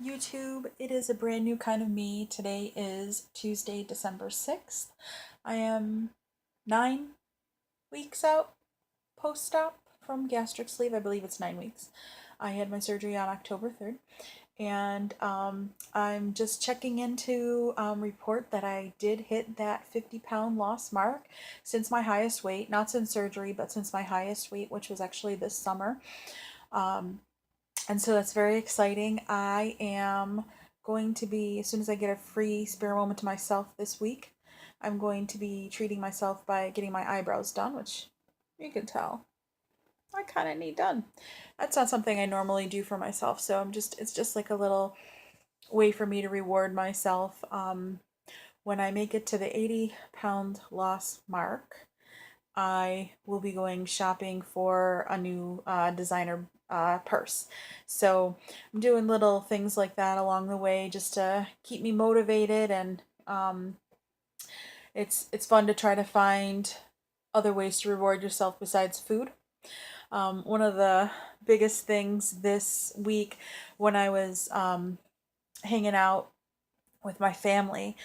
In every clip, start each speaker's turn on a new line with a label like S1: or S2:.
S1: YouTube. It is a brand new kind of me. Today is Tuesday, December 6th. I am 9 weeks out post op from gastric sleeve. I believe it's 9 weeks. I had my surgery on October 3rd, and I'm just checking in to report that I did hit that 50-pound loss mark since my highest weight, not since surgery, but since my highest weight, which was actually this summer. Um, and so that's very exciting. I am going to be, as soon as I get a free spare moment to myself this week, I'm going to be treating myself by getting my eyebrows done, which you can tell I kind of need done. That's not something I normally do for myself, so it's just like a little way for me to reward myself. When I make it to the 80-pound loss mark, I will be going shopping for a new designer purse. So I'm doing little things like that along the way just to keep me motivated, and it's fun to try to find other ways to reward yourself besides food. One of the biggest things this week when I was hanging out with my family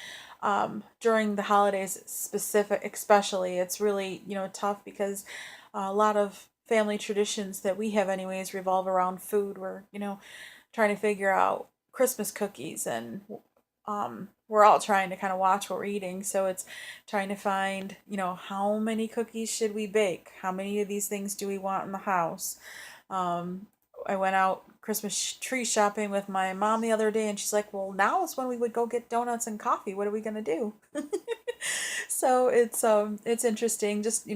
S1: during the holidays especially, it's really tough because a lot of family traditions that we have anyways revolve around food. We're trying to figure out Christmas cookies, and we're all trying to kind of watch what we're eating, so it's trying to find how many cookies should we bake, how many of these things do we want in the house. um, I went out Christmas tree shopping with my mom the other day, and she's like, "Well, now is when we would go get donuts and coffee. What are we gonna do?" So it's interesting, just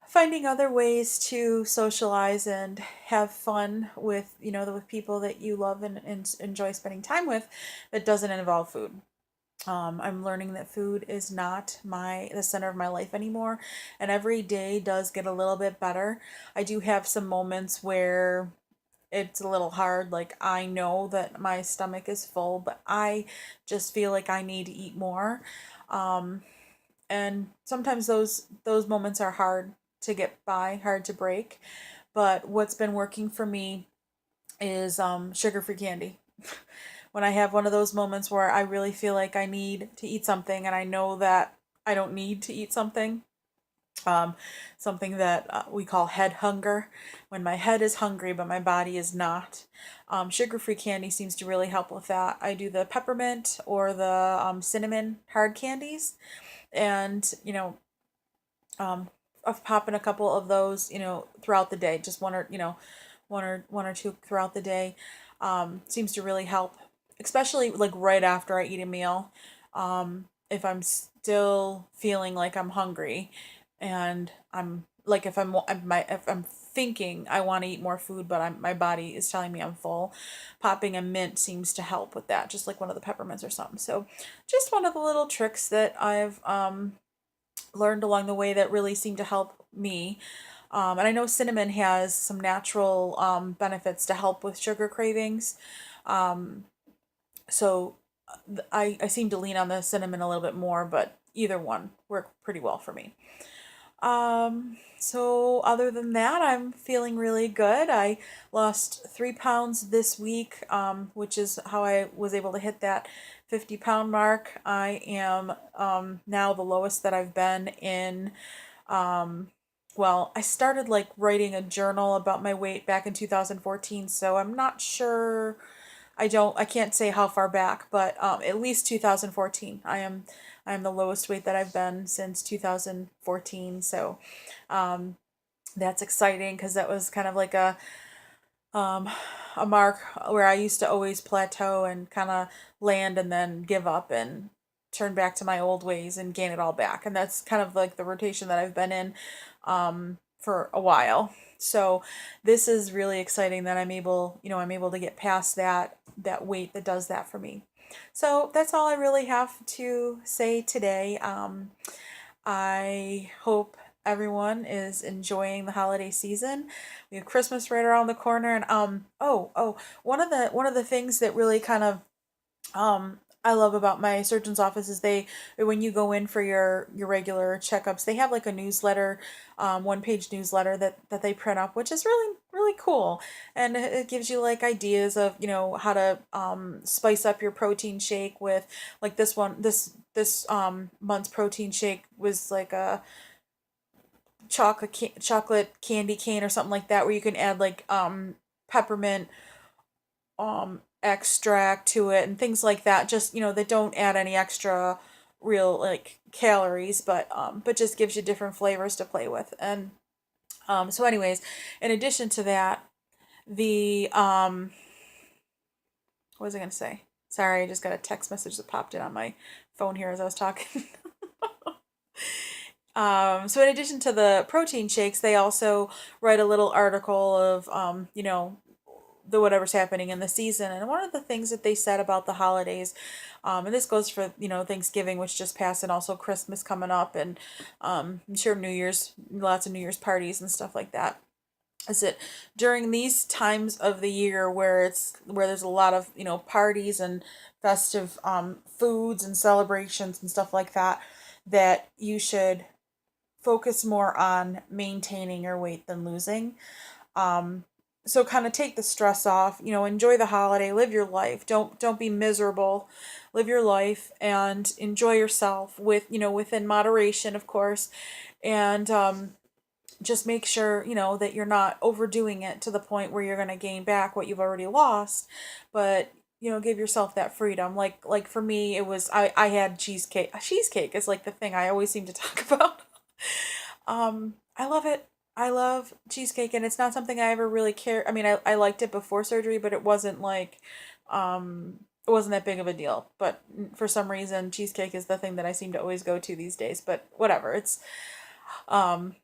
S1: finding other ways to socialize and have fun with with people that you love and enjoy spending time with, that doesn't involve food. I'm learning that food is not the center of my life anymore, and every day does get a little bit better. I do have some moments where it's a little hard. Like, I know that my stomach is full, but I just feel like I need to eat more. Um, and sometimes those moments are hard to get by, hard to break. But what's been working for me is sugar-free candy. When I have one of those moments where I really feel like I need to eat something, and I know that I don't need to eat something, something that we call head hunger, when my head is hungry but my body is not. Sugar-free candy seems to really help with that. I do the peppermint or the cinnamon hard candies, and um, of popping a couple of those, throughout the day, just one or two throughout the day, seems to really help, especially like right after I eat a meal. If I'm still feeling like I'm hungry, and I'm like, if I'm thinking I want to eat more food, but my body is telling me I'm full, popping a mint seems to help with that, just like one of the peppermints or something. So just one of the little tricks that I've learned along the way that really seem to help me. And I know cinnamon has some natural benefits to help with sugar cravings. Um, so I seem to lean on the cinnamon a little bit more, but either one work pretty well for me. So other than that, I'm feeling really good. I lost 3 pounds this week, which is how I was able to hit that 50-pound mark. I am now the lowest that I've been in. Um, well, I started like writing a journal about my weight back in 2014, so I'm not sure. I can't say how far back, but at least 2014. I am the lowest weight that I've been since 2014. So um, that's exciting because that was kind of like um, a mark where I used to always plateau and kind of land and then give up and turn back to my old ways and gain it all back. And that's kind of like the rotation that I've been in for a while. So this is really exciting that I'm able to get past that weight that does that for me. So that's all I really have to say today. I hope everyone is enjoying the holiday season. We have Christmas right around the corner, and one of the things that really kind of I love about my surgeon's office is when you go in for your regular checkups, they have like a newsletter, one page newsletter that they print up, which is really cool, and it gives you like ideas of how to spice up your protein shake with like this month's protein shake was like a chocolate candy cane or something like that, where you can add like peppermint extract to it and things like that, just they don't add any extra real like calories, but just gives you different flavors to play with. And so anyways, in addition to that, the what was I going to say? Sorry, I just got a text message that popped in on my phone here as I was talking. So in addition to the protein shakes, they also write a little article of the whatever's happening in the season. And one of the things that they said about the holidays, and this goes for Thanksgiving, which just passed, and also Christmas coming up, and I'm sure New Year's, lots of New Year's parties and stuff like that, is that during these times of the year where there's a lot of parties and festive foods and celebrations and stuff like that, that you should focus more on maintaining your weight than losing. So kind of take the stress off, enjoy the holiday, live your life. Don't be miserable. Live your life and enjoy yourself within moderation, of course. And just make sure, that you're not overdoing it to the point where you're going to gain back what you've already lost, but give yourself that freedom. Like for me, it was, I had cheesecake. Cheesecake is like the thing I always seem to talk about. I love it. I love cheesecake, and it's not something I ever really care. I mean, I liked it before surgery, but it wasn't that big of a deal. But for some reason, cheesecake is the thing that I seem to always go to these days. But whatever, um,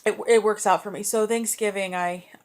S1: it works out for me. So Thanksgiving,